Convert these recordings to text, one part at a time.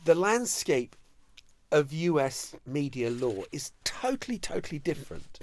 the landscape of US media law is totally different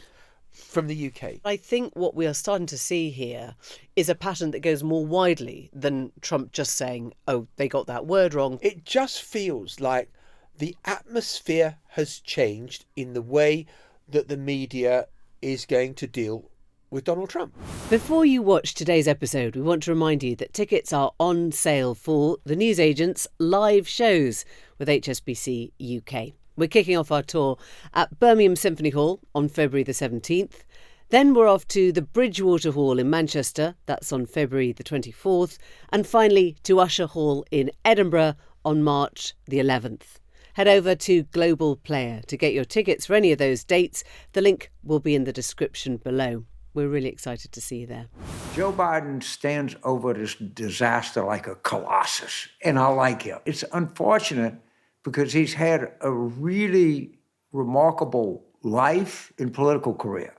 from the UK. I think what we are starting to see here is a pattern that goes more widely than Trump just saying, oh, they got that word wrong. It just feels like the atmosphere has changed in the way that the media is going to deal with Donald Trump. Before you watch today's episode, we want to remind you that tickets are on sale for the Newsagents live shows with HSBC UK. We're kicking off our tour at Birmingham Symphony Hall on February the 17th. Then we're off to the Bridgewater Hall in Manchester, that's on February the 24th. And finally to Usher Hall in Edinburgh on March the 11th. Head over to Global Player to get your tickets for any of those dates. The link will be in the description below. We're really excited to see you there. Joe Biden stands over this disaster like a colossus, and I like him. It's unfortunate because he's had a really remarkable life and political career.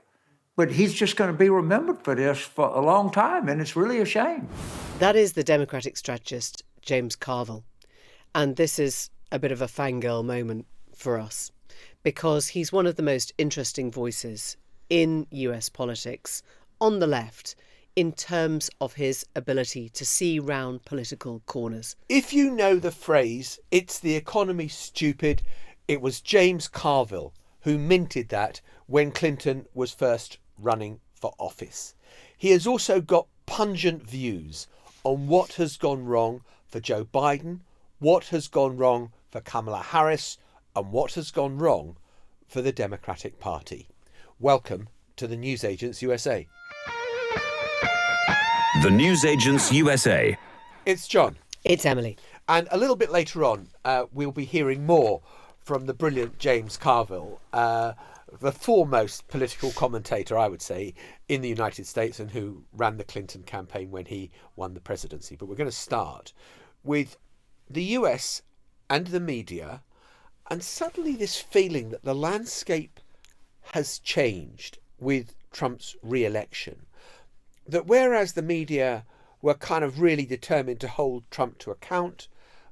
But he's just going to be remembered for this for a long time, and it's really a shame. That is the Democratic strategist, James Carville. And this is a bit of a fangirl moment for us, because he's one of the most interesting voices in US politics on the left in terms of his ability to see round political corners. If you know the phrase, "It's the economy, stupid," it was James Carville who minted that when Clinton was first running for office. He has also got pungent views on what has gone wrong for Joe Biden, what has gone wrong for Kamala Harris, and what has gone wrong for the Democratic Party. Welcome to the Newsagents USA. The Newsagents USA. It's John. It's Emily. And a little bit later on, we'll be hearing more from the brilliant James Carville, the foremost political commentator, I would say, in the United States and who ran the Clinton campaign when he won the presidency. But we're going to start with the US and the media, and suddenly this feeling that the landscape has changed with Trump's re-election. That whereas the media were kind of really determined to hold Trump to account,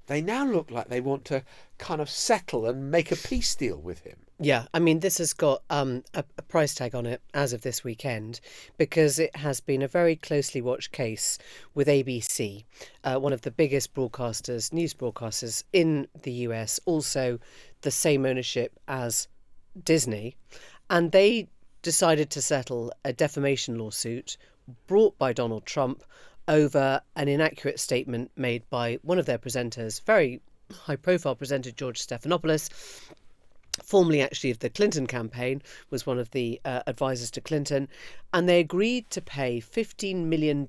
they now look like they want to kind of settle and make a peace deal with him. Yeah, I mean, this has got a price tag on it as of this weekend, because it has been a very closely watched case with ABC, one of the biggest broadcasters, news broadcasters in the US, also the same ownership as Disney. And they decided to settle a defamation lawsuit brought by Donald Trump over an inaccurate statement made by one of their presenters, very high-profile presenter, George Stephanopoulos, formerly actually of the Clinton campaign, was one of the advisors to Clinton, and they agreed to pay $15 million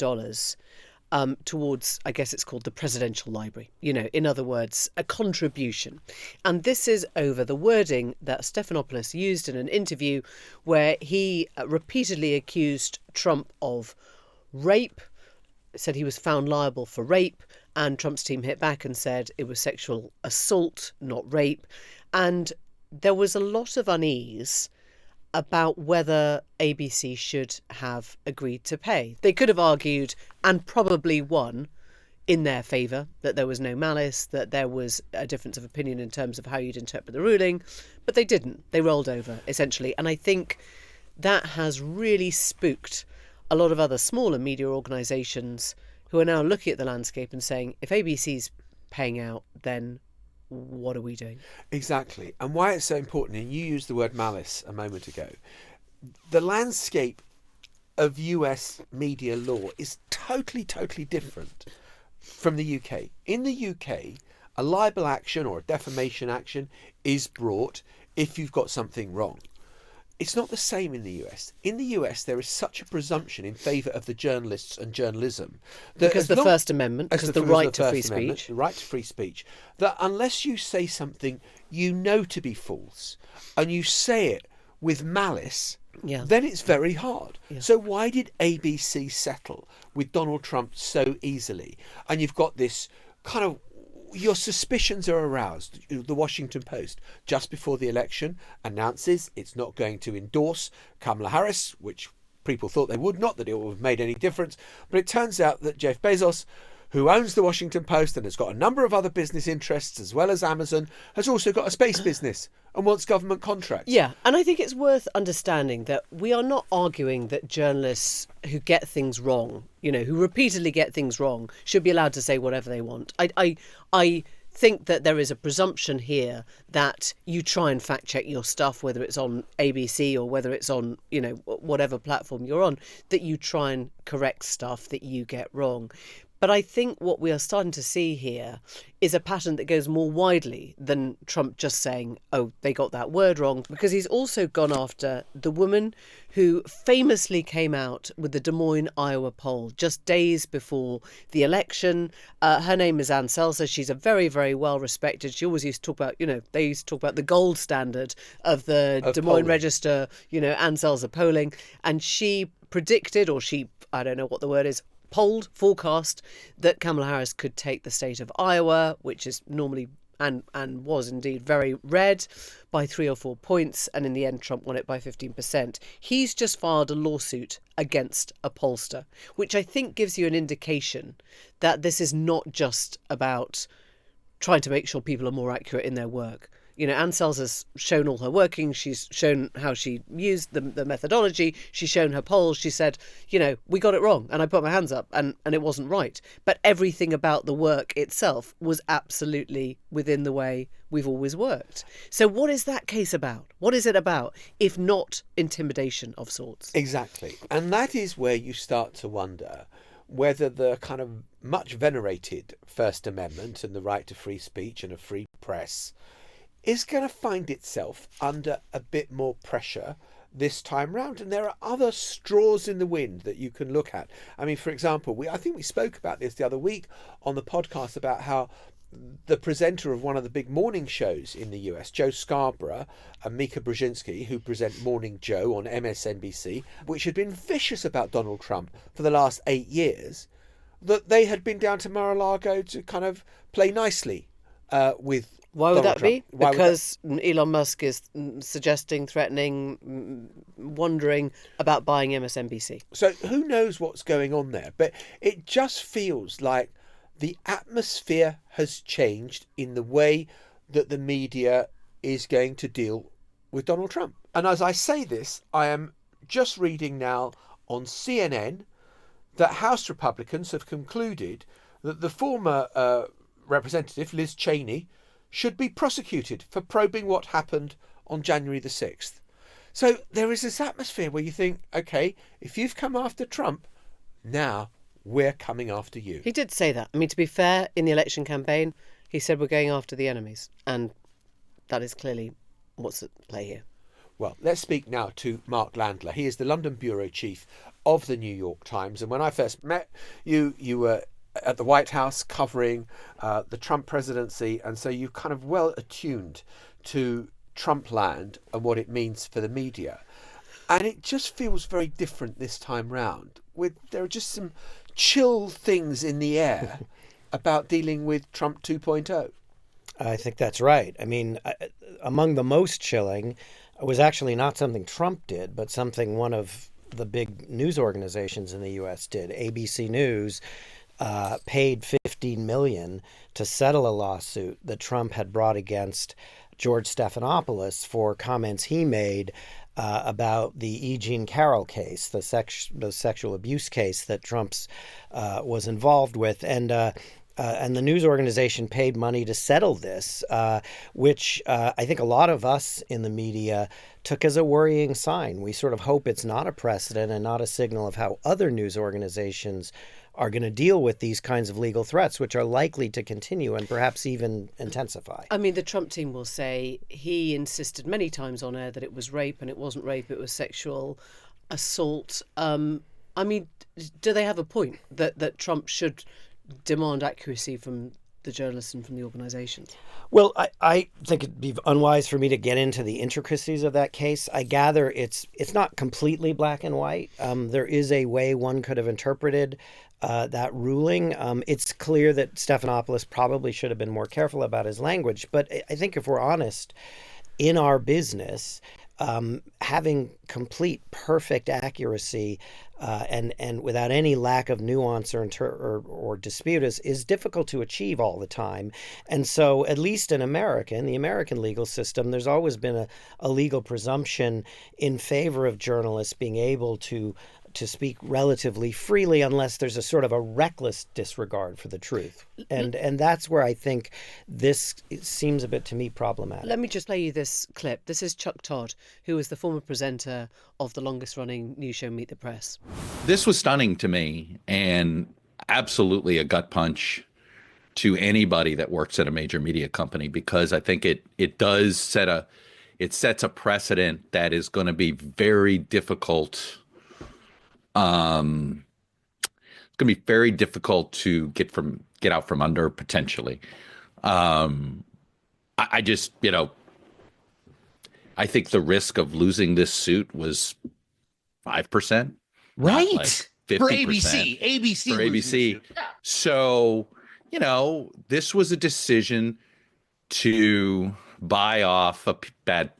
towards, I guess it's called the Presidential Library. You know, in other words, a contribution. And this is over the wording that Stephanopoulos used in an interview where he repeatedly accused Trump of rape, said he was found liable for rape, and Trump's team hit back and said it was sexual assault, not rape. And there was a lot of unease about whether ABC should have agreed to pay. They could have argued, and probably won, in their favour, that there was no malice, that there was a difference of opinion in terms of how you'd interpret the ruling, but they didn't. They rolled over, essentially. And I think that has really spooked a lot of other smaller media organisations who are now looking at the landscape and saying, if ABC's paying out, then what are we doing? Exactly. And why it's so important, and you used the word malice a moment ago, the landscape of US media law is totally different from the UK. In the UK, a libel action or a defamation action is brought if you've got something wrong. It's not the same in the US. In the US, there is such a presumption in favour of the journalists and journalism. That because the First Amendment, because the right to free speech. The right to free speech. That unless you say something you know to be false, and you say it with malice, then it's very hard. Yeah. So why did ABC settle with Donald Trump so easily? And you've got this kind of, your suspicions are aroused. The Washington Post, just before the election, announces it's not going to endorse Kamala Harris, which people thought they would, not that it would have made any difference. But it turns out that Jeff Bezos who owns the Washington Post and has got a number of other business interests as well as Amazon, has also got a space business and wants government contracts. Yeah, and I think it's worth understanding that we are not arguing that journalists who get things wrong, who repeatedly get things wrong, should be allowed to say whatever they want. I think that there is a presumption here that you try and fact check your stuff, whether it's on ABC or whether it's on, whatever platform you're on, that you try and correct stuff that you get wrong. But I think what we are starting to see here is a pattern that goes more widely than Trump just saying, oh, they got that word wrong, because he's also gone after the woman who famously came out with the Des Moines, Iowa poll just days before the election. Her name is Ann Selzer. She's a very, very well respected. She always used to talk about, they used to talk about the gold standard of the Des Moines polling. Register, Ann Selzer polling. And she predicted, I don't know what the word is, polled, forecast that Kamala Harris could take the state of Iowa, which is normally and was indeed very red, by 3 or 4 points, and in the end Trump won it by 15%. He's just filed a lawsuit against a pollster, which I think gives you an indication that this is not just about trying to make sure people are more accurate in their work. Ann Selzer's shown all her workings. She's shown how she used the methodology. She's shown her polls. She said, we got it wrong. And I put my hands up and it wasn't right. But everything about the work itself was absolutely within the way we've always worked. So what is that case about? What is it about, if not intimidation of sorts? Exactly. And that is where you start to wonder whether the kind of much venerated First Amendment and the right to free speech and a free press is going to find itself under a bit more pressure this time round. And there are other straws in the wind that you can look at. I mean, for example, I think we spoke about this the other week on the podcast about how the presenter of one of the big morning shows in the US, Joe Scarborough and Mika Brzezinski, who present Morning Joe on MSNBC, which had been vicious about Donald Trump for the last 8 years, that they had been down to Mar-a-Lago to kind of play nicely with Why would Donald that be? Trump. Because Elon Musk is suggesting, threatening, wondering about buying MSNBC. So who knows what's going on there? But it just feels like the atmosphere has changed in the way that the media is going to deal with Donald Trump. And as I say this, I am just reading now on CNN that House Republicans have concluded that the former representative, Liz Cheney, should be prosecuted for probing what happened on January the 6th. So there is this atmosphere where you think, OK, if you've come after Trump, now we're coming after you. He did say that. I mean, to be fair, in the election campaign, he said we're going after the enemies. And that is clearly what's at play here. Well, let's speak now to Mark Landler. He is the London bureau chief of the New York Times. And when I first met you, you were at the White House covering the Trump presidency. And so you're kind of well attuned to Trump land and what it means for the media. And it just feels very different this time round. There are just some chill things in the air about dealing with Trump 2.0. I think that's right. I mean, among the most chilling was actually not something Trump did, but something one of the big news organizations in the U.S. did. ABC News paid $15 million to settle a lawsuit that Trump had brought against George Stephanopoulos for comments he made about the E. Jean Carroll case, the sexual abuse case that Trump's was involved with. And the news organization paid money to settle this, which I think a lot of us in the media took as a worrying sign. We sort of hope it's not a precedent and not a signal of how other news organizations are going to deal with these kinds of legal threats, which are likely to continue and perhaps even intensify. I mean, the Trump team will say he insisted many times on air that it was rape, and it wasn't rape, it was sexual assault. I mean, do they have a point that Trump should demand accuracy from the journalists and from the organizations? Well, I think it'd be unwise for me to get into the intricacies of that case. I gather it's not completely black and white. There is a way one could have interpreted that ruling. It's clear that Stephanopoulos probably should have been more careful about his language. But I think if we're honest, in our business, having complete, perfect accuracy and without any lack of nuance or dispute is difficult to achieve all the time. And so, at least in the American legal system, there's always been a legal presumption in favor of journalists being able to speak relatively freely unless there's a sort of a reckless disregard for the truth. And that's where I think this seems a bit, to me, problematic. Let me just play you this clip. This is Chuck Todd, who was the former presenter of the longest-running news show Meet the Press. This was stunning to me and absolutely a gut punch to anybody that works at a major media company, because I think it sets a precedent that is going to be very difficult. It's going to be very difficult to get out from under, potentially. I just, I think the risk of losing this suit was 5%, right? Like 50%. For ABC, for ABC. So, this was a decision to buy off a bad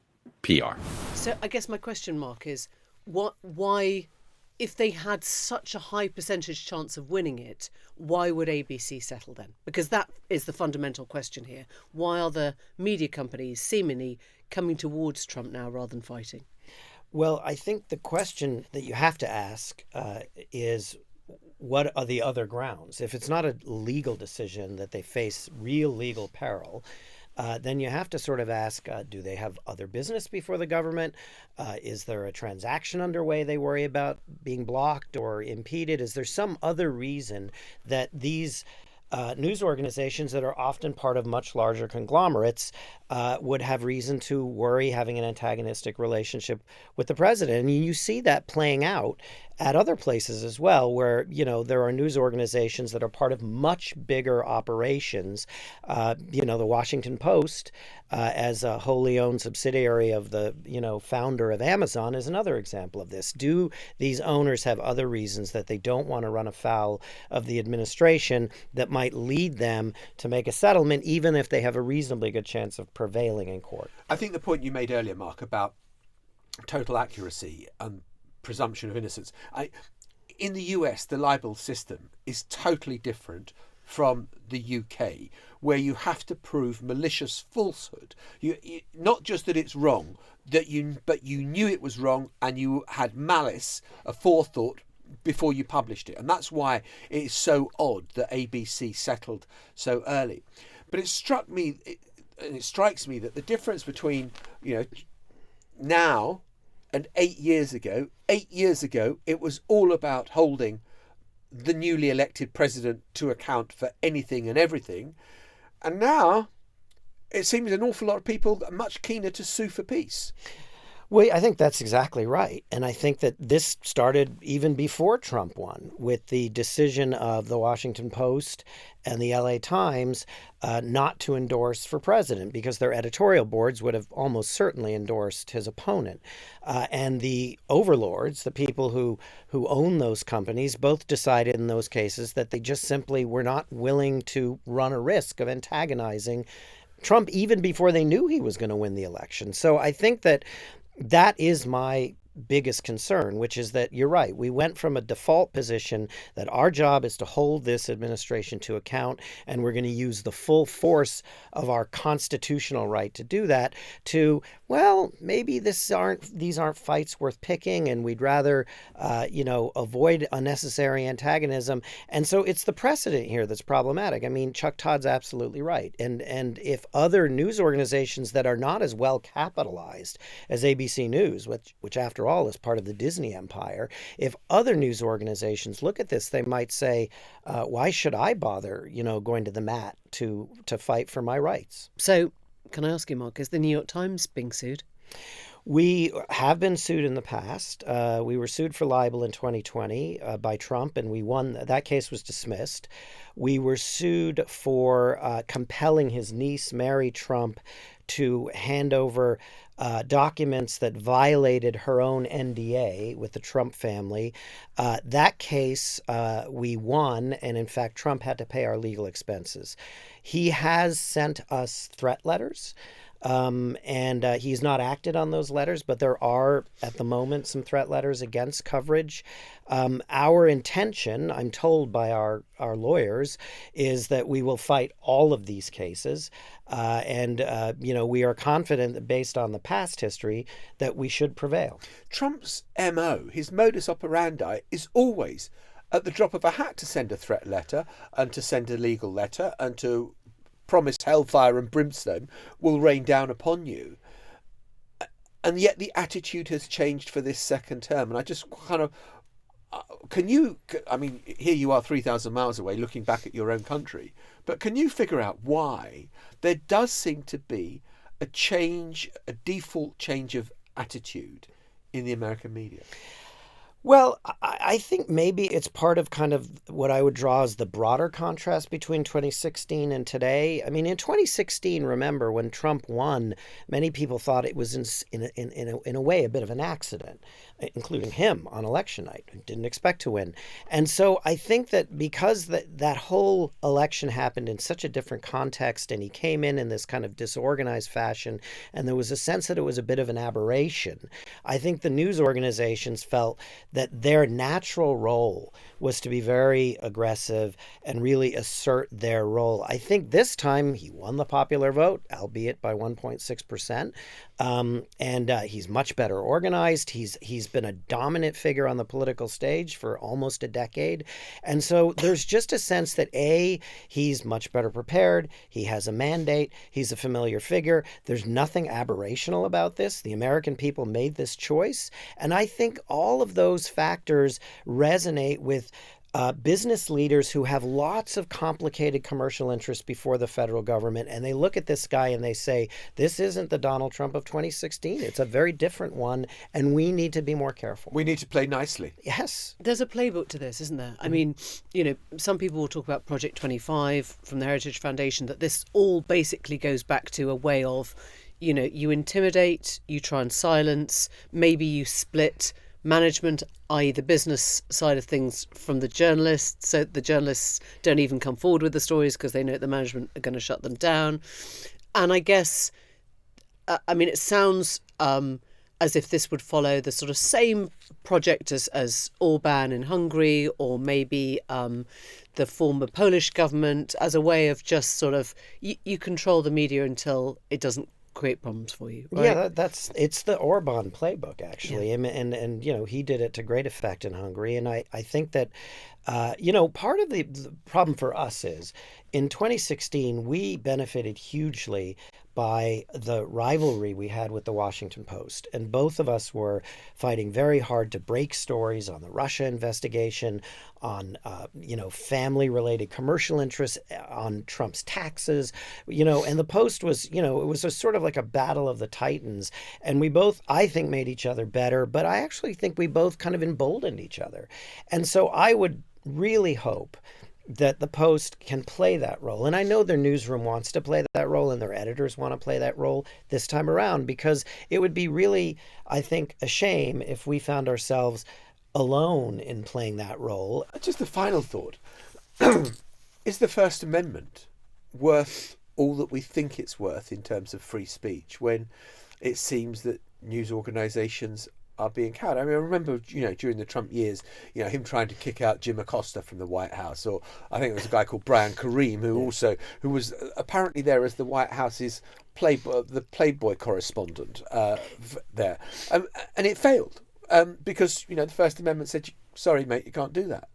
PR. So I guess my question mark is, why, if they had such a high percentage chance of winning it, why would ABC settle then? Because that is the fundamental question here. Why are the media companies seemingly coming towards Trump now rather than fighting? Well, I think the question that you have to ask is, what are the other grounds? If it's not a legal decision that they face real legal peril, then you have to sort of ask, do they have other business before the government? Is there a transaction underway they worry about being blocked or impeded? Is there some other reason that these news organizations that are often part of much larger conglomerates would have reason to worry having an antagonistic relationship with the president? And you see that playing out at other places as well, where, there are news organizations that are part of much bigger operations. The Washington Post, as a wholly owned subsidiary of the, founder of Amazon, is another example of this. Do these owners have other reasons that they don't want to run afoul of the administration that might lead them to make a settlement, even if they have a reasonably good chance of prevailing in court? I think the point you made earlier, Mark, about total accuracy and presumption of innocence. In the US, the libel system is totally different from the UK, where you have to prove malicious falsehood. You not just that it's wrong, but you knew it was wrong and you had malice, a forethought before you published it. And that's why it is so odd that ABC settled so early. But it struck me, and it strikes me, that the difference between now and 8 years ago, it was all about holding the newly elected president to account for anything and everything. And now it seems an awful lot of people are much keener to sue for peace. Well, I think that's exactly right. And I think that this started even before Trump won, with the decision of the Washington Post and the LA Times not to endorse for president, because their editorial boards would have almost certainly endorsed his opponent. And the overlords, the people who own those companies, both decided in those cases that they just simply were not willing to run a risk of antagonizing Trump even before they knew he was going to win the election. So I think that is my biggest concern, which is that you're right. We went from a default position that our job is to hold this administration to account, and we're going to use the full force of our constitutional right to do that, to, well, maybe these aren't fights worth picking, and we'd rather, avoid unnecessary antagonism. And so it's the precedent here that's problematic. I mean, Chuck Todd's absolutely right. And if other news organizations that are not as well capitalized as ABC News, which after all is part of the Disney empire, if other news organizations look at this, they might say, why should I bother, going to the mat to fight for my rights? So can I ask you, Mark, is the New York Times being sued? We have been sued in the past. We were sued for libel in 2020 by Trump, and we won. That case was dismissed. We were sued for compelling his niece, Mary Trump, to hand over documents that violated her own NDA with the Trump family. That case we won, and in fact, Trump had to pay our legal expenses. He has sent us threat letters. and he's not acted on those letters, but there are, at the moment, some threat letters against coverage. Our intention, I'm told by our lawyers, is that we will fight all of these cases. And we are confident that based on the past history that we should prevail. Trump's MO, his modus operandi, is always at the drop of a hat to send a threat letter and to send a legal letter and to promise hellfire and brimstone will rain down upon you. And yet the attitude has changed for this second term. And I just kind of, here you are 3,000 miles away looking back at your own country, but can you figure out why there does seem to be a default change of attitude in the American media? Well, I think maybe it's part of kind of what I would draw as the broader contrast between 2016 and today. I mean, in 2016, remember, when Trump won, many people thought it was in a way a bit of an accident, including him on election night. Didn't expect to win. And so I think that because that whole election happened in such a different context and he came in this kind of disorganized fashion, and there was a sense that it was a bit of an aberration, I think the news organizations felt that their natural role was to be very aggressive and really assert their role. I think this time he won the popular vote, albeit by 1.6%. And he's much better organized. He's been a dominant figure on the political stage for almost a decade. And so there's just a sense that he's much better prepared. He has a mandate. He's a familiar figure. There's nothing aberrational about this. The American people made this choice. And I think all of those factors resonate with business leaders who have lots of complicated commercial interests before the federal government. And they look at this guy and they say, this isn't the Donald Trump of 2016. It's a very different one. And we need to be more careful. We need to play nicely. Yes. There's a playbook to this, isn't there? I mean, some people will talk about Project 25 from the Heritage Foundation, that this all basically goes back to a way of, you intimidate, you try and silence, maybe you split management, i.e. the business side of things, from the journalists, so the journalists don't even come forward with the stories because they know the management are going to shut them down. And I guess, it sounds as if this would follow the sort of same project as Orban in Hungary, or maybe the former Polish government, as a way of just sort of, you control the media until it doesn't create problems for you, right? Yeah, it's the Orban playbook, actually. Yeah. And he did it to great effect in Hungary. And I think that, part of the problem for us is in 2016, we benefited hugely by the rivalry we had with the Washington Post. And both of us were fighting very hard to break stories on the Russia investigation, on, family-related commercial interests, on Trump's taxes, and the Post was, it was a sort of like a battle of the titans. And we both, I think, made each other better, but I actually think we both kind of emboldened each other. And so I would really hope that the Post can play that role. And I know their newsroom wants to play that role and their editors want to play that role this time around, because it would be really, I think, a shame if we found ourselves alone in playing that role. Just a final thought. Is the First Amendment worth all that we think it's worth in terms of free speech when it seems that news organisations are being cowed? I mean, I remember, during the Trump years, him trying to kick out Jim Acosta from the White House, or I think there was a guy called Brian Kareem who was apparently there as the White House's the Playboy correspondent there, and it failed because the First Amendment said, "Sorry, mate, you can't do that."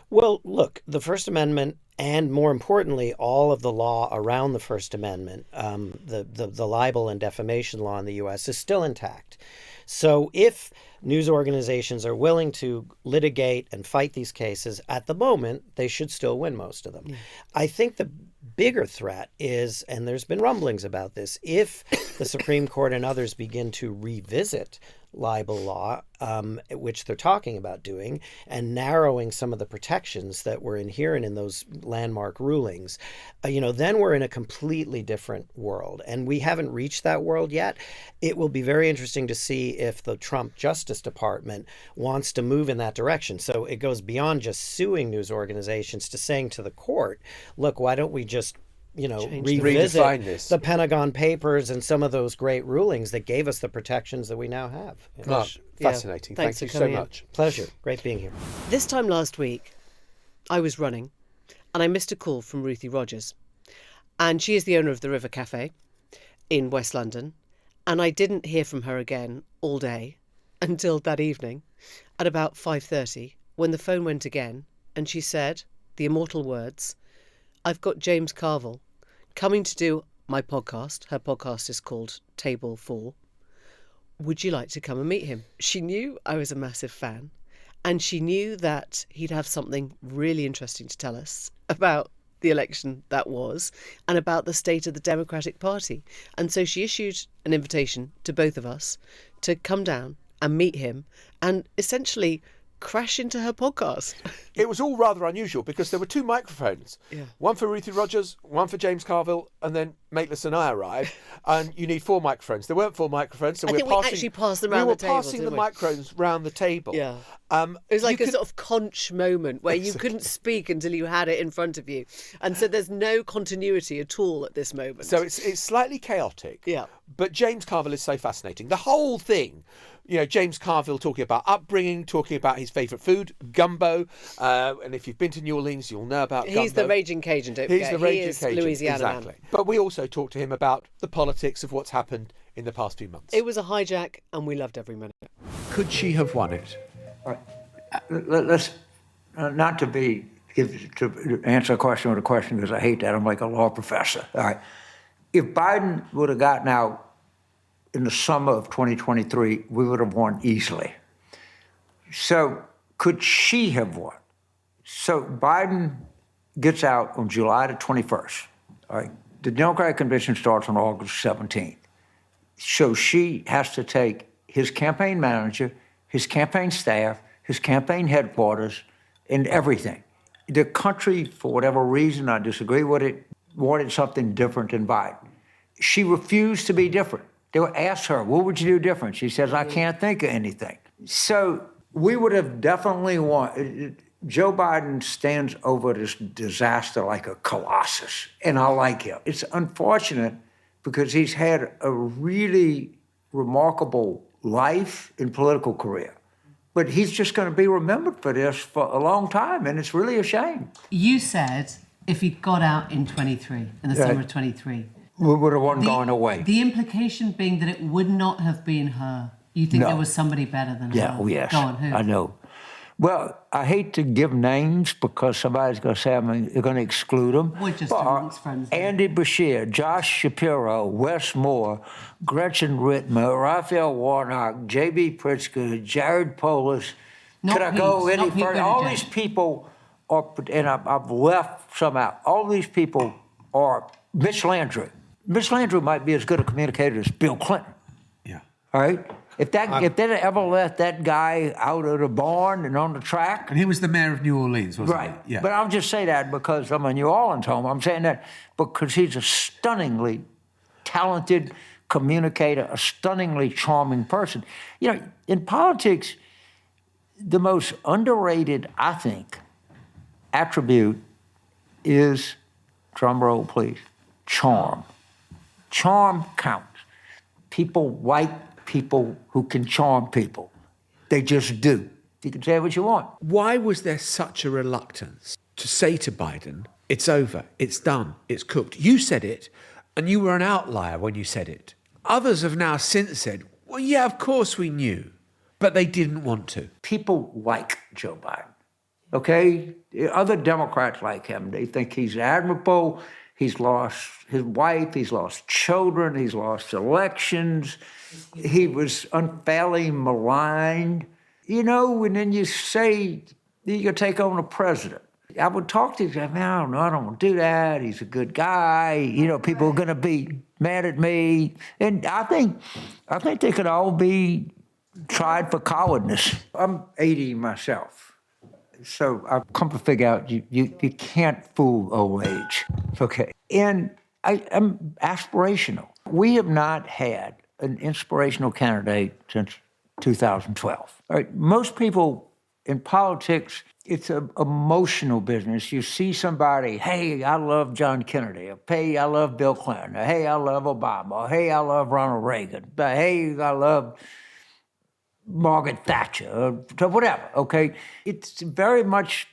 Well, look, the First Amendment, and more importantly, all of the law around the First Amendment, the libel and defamation law in the U.S. is still intact. So if news organizations are willing to litigate and fight these cases, at the moment, they should still win most of them. Yeah. I think the bigger threat is, and there's been rumblings about this, if the Supreme Court and others begin to revisit libel law, which they're talking about doing, and narrowing some of the protections that were inherent in those landmark rulings, then we're in a completely different world. And we haven't reached that world yet. It will be very interesting to see if the Trump Justice Department wants to move in that direction. So it goes beyond just suing news organizations to saying to the court, look, why don't we just revisit redefine this. the Pentagon Papers and some of those great rulings that gave us the protections that we now have. Oh, fascinating. Thanks Thank for you so coming in. much. Pleasure. Great being here. This time last week, I was running and I missed a call from Ruthie Rogers. And she is the owner of the River Cafe in West London. And I didn't hear from her again all day until that evening at about 5:30 when the phone went again and she said the immortal words, "I've got James Carville coming to do my podcast." Her podcast is called Table 4. "Would you like to come and meet him?" She knew I was a massive fan and she knew that he'd have something really interesting to tell us about the election that was and about the state of the Democratic Party. And so she issued an invitation to both of us to come down and meet him and essentially crash into her podcast. It was all rather unusual because there were two microphones. Yeah. One for Ruthie Rogers, one for James Carville, and then Mateless and I arrived, and you need 4 microphones. There weren't 4 microphones, so I think we actually passed them around the table, We were passing the didn't we? microphones round the table. Yeah. It was like you a sort of conch moment where you couldn't speak until you had it in front of you. And so there's no continuity at all at this moment. So it's slightly chaotic. Yeah. But James Carville is so fascinating. The whole thing, James Carville talking about upbringing, talking about his favourite food, gumbo. And if you've been to New Orleans, you'll know about gumbo. He's the raging Cajun, don't He's forget. the raging He is Cajun. Louisiana exactly. man. But we also talked to him about the politics of what's happened in the past few months. It was a hijack and we loved every minute. Could she have won it? Let's not to answer a question with a question because I hate that. I'm like a law professor. All right. If Biden would have gotten out in the summer of 2023, we would have won easily. So could she have won? So Biden gets out on July the 21st. All right. The Democratic Convention starts on August 17th. So she has to take his campaign manager, his campaign staff, his campaign headquarters, and everything. The country, for whatever reason, I disagree with it, wanted something different than Biden. She refused to be different. They would ask her, what would you do different? She says, I can't think of anything. So we would have definitely won. Joe Biden stands over this disaster like a colossus, and I like him. It's unfortunate because he's had a really remarkable life and political career. But he's just going to be remembered for this for a long time, and it's really a shame. You said if he got out in 23, in the summer of 23, we would have won going away. The implication being that it would not have been her. You think No. there was somebody better than Yeah, her? oh yes, Go on, who? I know. Well, I hate to give names because somebody's going to say they're going to exclude them. We're just amongst friends. Andy Bashir, Josh Shapiro, Wes Moore, Gretchen Whitmer, Raphael Warnock, J.B. Pritzker, Jared Polis. Not Could I go Pete, any not Pete further? All Buttigieg. these people are, and I've left some out. All these people are Mitch Landrieu. Mitch Landrieu might be as good a communicator as Bill Clinton. Yeah. All right? If they'd ever let that guy out of the barn and on the track. And he was the mayor of New Orleans, wasn't Right. he? Yeah. But I'll just say that because I'm a New Orleans home. I'm saying that because he's a stunningly talented communicator, a stunningly charming person. In politics, the most underrated, I think, attribute is, drum roll please, charm. Charm counts. People like people who can charm people. They just do. You can say what you want. Why was there such a reluctance to say to Biden, it's over, it's done, it's cooked? You said it, and you were an outlier when you said it. Others have now since said, well, yeah, of course we knew, but they didn't want to. People like Joe Biden, okay? Other Democrats like him. They think he's admirable. He's lost his wife. He's lost children. He's lost elections. He was unfairly maligned. And then you say you can take on the president. I would talk to him, man, I don't want to do that. He's a good guy. People are going to be mad at me. And I think they could all be tried for cowardness. I'm 80 myself. So I've come to figure out you can't fool old age. Okay. And I'm aspirational. We have not had an inspirational candidate since 2012. All right. Most people In politics, it's an emotional business. You see somebody, hey, I love John Kennedy. Or, hey, I love Bill Clinton. Or, hey, I love Obama. Or, hey, I love Ronald Reagan. But, hey, I love Margaret Thatcher. Or whatever, okay? It's very much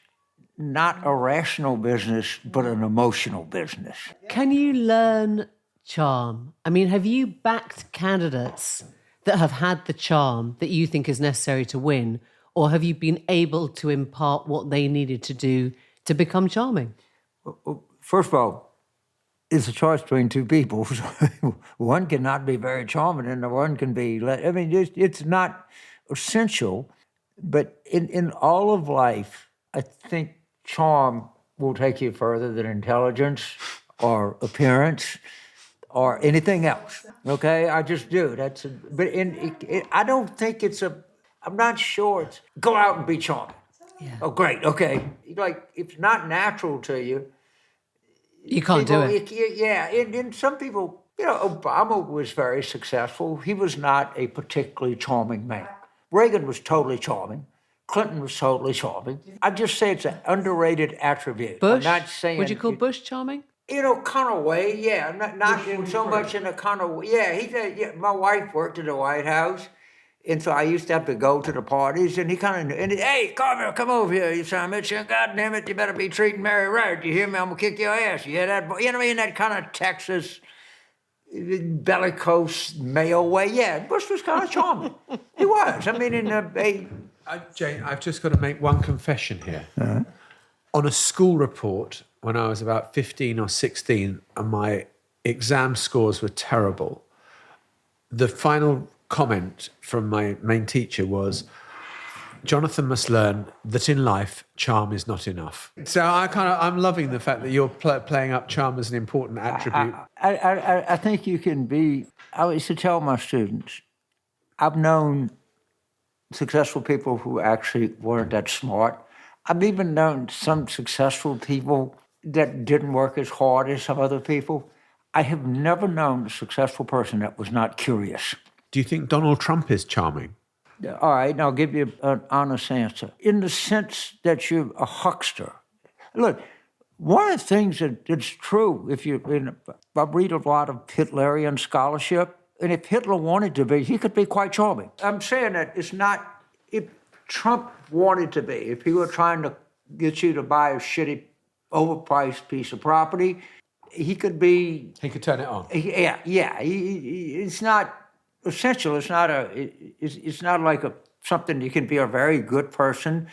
not a rational business, but an emotional business. Can you learn charm? I mean, have you backed candidates that have had the charm that you think is necessary to win? Or have you been able to impart what they needed to do to become charming? First of all, it's a choice between two people. One cannot be very charming and the one can be, I mean, it's not essential, but in all of life, I think charm will take you further than intelligence or appearance or anything else. Okay, I just do. I don't think I'm not sure it's go out and be charming. Yeah. Oh, great. Okay, like if it's not natural to you, you can't do it. Yeah, and some people, Obama was very successful. He was not a particularly charming man. Reagan was totally charming. Clinton was totally charming. I just say it's an underrated attribute. Bush? I'm not saying. Would you call Bush charming? Kind of way, yeah. Not in so much in a kind of way. Yeah, my wife worked in the White House, and so I used to have to go to the parties, and he kind of, hey, Carville, come over here, you son of a bitch. God damn it, you better be treating Mary right. You hear me? I'm going to kick your ass. You hear that? You know what I mean? That kind of Texas, bellicose male way. Yeah, Bush was kind of charming. He was. I mean, Jane, I've just got to make one confession here. Uh-huh. On a school report, when I was about 15 or 16, and my exam scores were terrible, the final comment from my main teacher was, Jonathan must learn that in life, charm is not enough. So I'm loving the fact that you're playing up charm as an important attribute. I think you can be, I used to tell my students, I've known successful people who actually weren't that smart. I've even known some successful people that didn't work as hard as some other people. I have never known a successful person that was not curious. Do you think Donald Trump is charming? All right, and I'll give you an honest answer. In the sense that you're a huckster. Look, one of the things that's true, I read a lot of Hitlerian scholarship, and if Hitler wanted to be, he could be quite charming. I'm saying that it's not, if Trump wanted to be, if he were trying to get you to buy a shitty, overpriced piece of property, he could be... He could turn it on. Yeah. It's not essential. It's not like something you can be a very good person,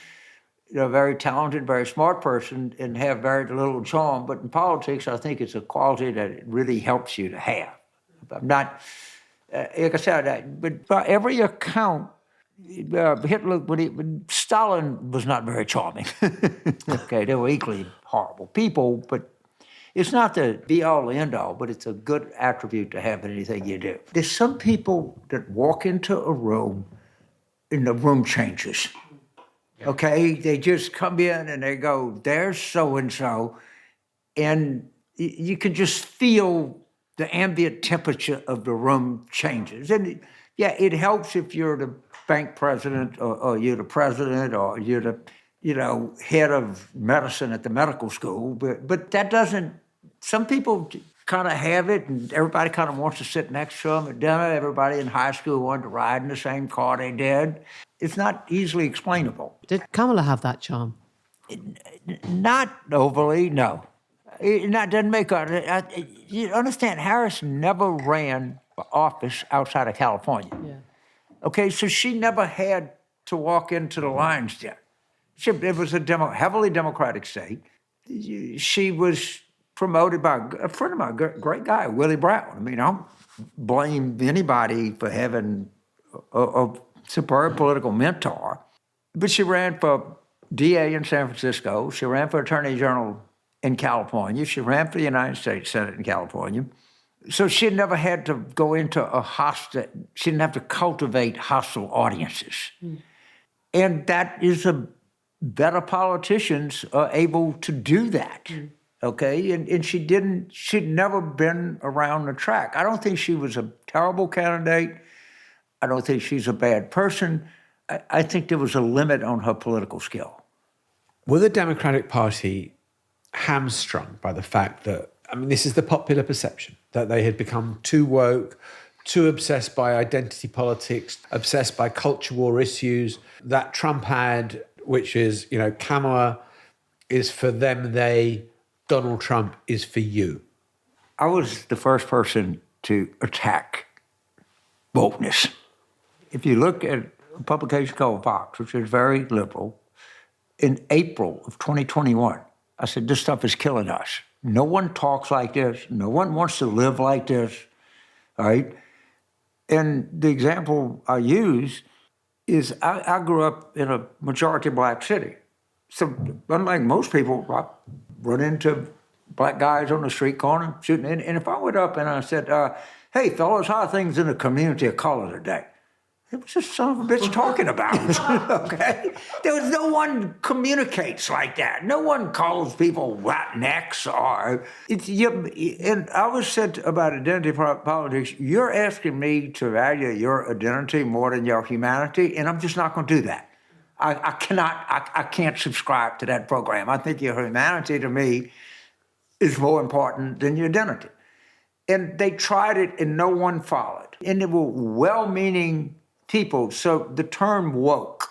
a very talented, very smart person, and have very little charm. But in politics, I think it's a quality that it really helps you to have. I'm not... like I said, but by every account, Stalin was not very charming. Okay, they were equally horrible people, but it's not the be-all, end-all, but it's a good attribute to have in anything you do. There's some people that walk into a room, and the room changes. Okay, they just come in and they go, there's so-and-so, and you can just feel the ambient temperature of the room changes. And yeah, it helps if you're the bank president or you're the president or you're the head of medicine at the medical school. But that doesn't, some people kind of have it and everybody kind of wants to sit next to them at dinner. Everybody in high school wanted to ride in the same car they did. It's not easily explainable. Did Kamala have that charm? Not overly, no. That doesn't make her. You understand, Harris never ran for office outside of California. Yeah. Okay, so she never had to walk into the lion's den. It was a heavily Democratic state. She was promoted by a friend of mine, a great guy, Willie Brown. I mean, I don't blame anybody for having a superb political mentor. But she ran for DA in San Francisco. She ran for Attorney General in California. She ran for the United States Senate in California. So she never had to go into she didn't have to cultivate hostile audiences. Mm. And that is better politicians are able to do that. Mm. Okay, and she'd never been around the track. I don't think she was a terrible candidate. I don't think she's a bad person. I think there was a limit on her political skill. Were the Democratic Party hamstrung by the fact that, I mean, this is the popular perception, that they had become too woke, too obsessed by identity politics, obsessed by culture war issues, that Trump had, which is, Kamala is for them, they, Donald Trump is for you? I was the first person to attack wokeness. If you look at a publication called Vox, which is very liberal, in April of 2021, I said, this stuff is killing us. No one talks like this. No one wants to live like this, all right? And the example I use is I grew up in a majority black city. So unlike most people, I run into black guys on the street corner shooting. And if I went up and I said, hey, fellas, how are things in the community of color today? It was just son of a bitch talking about it, okay? There was no one communicates like that. No one calls people Latinx or... and I was said about identity politics, you're asking me to value your identity more than your humanity, and I'm just not going to do that. I can't subscribe to that program. I think your humanity, to me, is more important than your identity. And they tried it, and no one followed. And they were well-meaning people. So the term woke,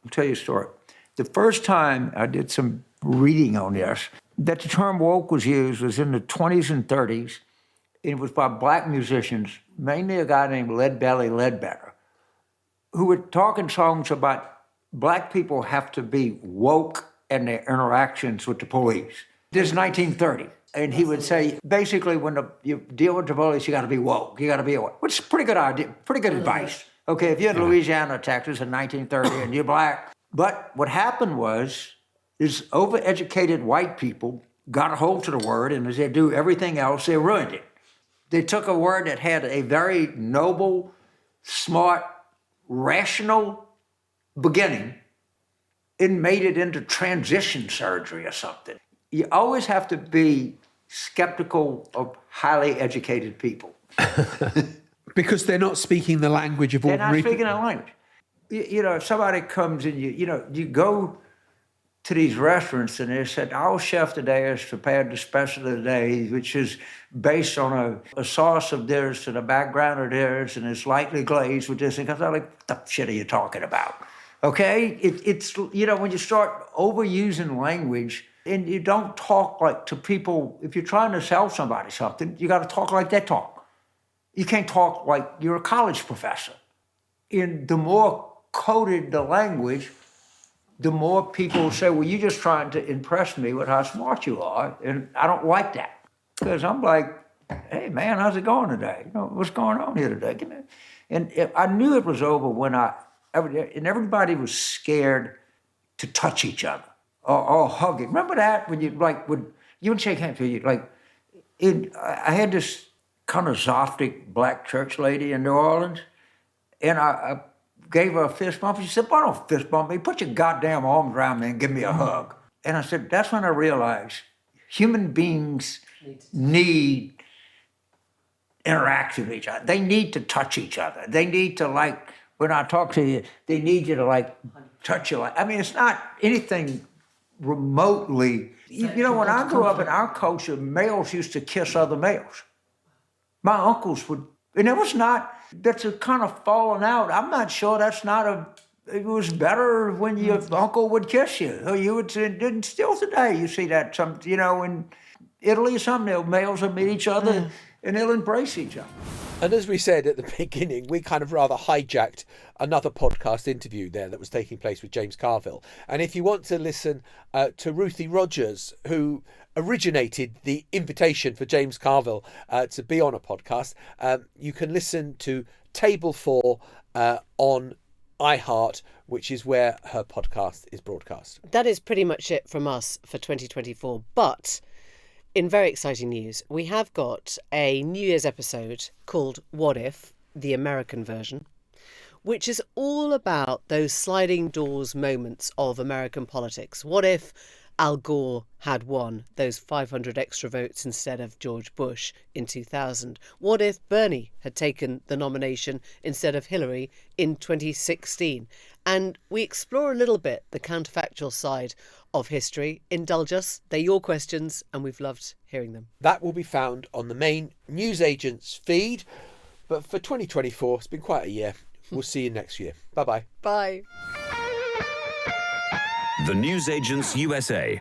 I'll tell you a story. The first time I did some reading on this, that the term woke was used was in the 20s and 30s. It was by black musicians, mainly a guy named Leadbelly Ledbetter, who were talking songs about black people have to be woke in their interactions with the police. This is 1930. And he would say, basically, when you deal with the police, you got to be woke. You got to be woke, which is a pretty good idea, pretty good advice. Okay, if you're in Louisiana, Texas in 1930 and you're black. But what happened is overeducated white people got a hold to the word, and as they do everything else, they ruined it. They took a word that had a very noble, smart, rational beginning and made it into transition surgery or something. You always have to be skeptical of highly educated people. Because they're not speaking the language of ordinary people. They're not speaking the language. If somebody comes and you go to these restaurants and they said, our chef today has prepared the special of the day, which is based on a sauce of theirs and a background of theirs, and it's lightly glazed with this. And I'm like, what the shit are you talking about? Okay? It's when you start overusing language and you don't talk like to people, if you're trying to sell somebody something, you got to talk like they talk. You can't talk like you're a college professor. And the more coded the language, the more people say, well, you're just trying to impress me with how smart you are. And I don't like that. Because I'm like, hey, man, how's it going today? What's going on here today? And I knew it was over when and everybody was scared to touch each other or hug it. Remember that? When you would shake hands with you. I had this kind of Zoftic black church lady in New Orleans, and I gave her a fist bump. She said, "Why don't fist bump me? Put your goddamn arms around me and give me a hug." And I said, that's when I realized human beings need interaction with each other. They need to touch each other. They need to, when I talk to you, they need you to, touch you. I mean, it's not anything remotely. When I grew up in our culture, males used to kiss other males. My uncles would, and that's a kind of falling out. I'm not sure it was better when your uncle would kiss you. Or you would, and still today you see that, in Italy or something, males will meet each other and they'll embrace each other. And as we said at the beginning, we kind of rather hijacked another podcast interview there that was taking place with James Carville. And if you want to listen to Ruthie Rogers, who originated the invitation for James Carville to be on a podcast, you can listen to Table 4 on iHeart, which is where her podcast is broadcast. That is pretty much it from us for 2024. But in very exciting news, we have got a New Year's episode called What If, the American version, which is all about those sliding doors moments of American politics. What if Al Gore had won those 500 extra votes instead of George Bush in 2000? What if Bernie had taken the nomination instead of Hillary in 2016? And we explore a little bit the counterfactual side of history. Indulge us. They're your questions, and we've loved hearing them. That will be found on the main Newsagents feed. But for 2024, it's been quite a year. We'll see you next year. Bye-bye. Bye. The Newsagents USA.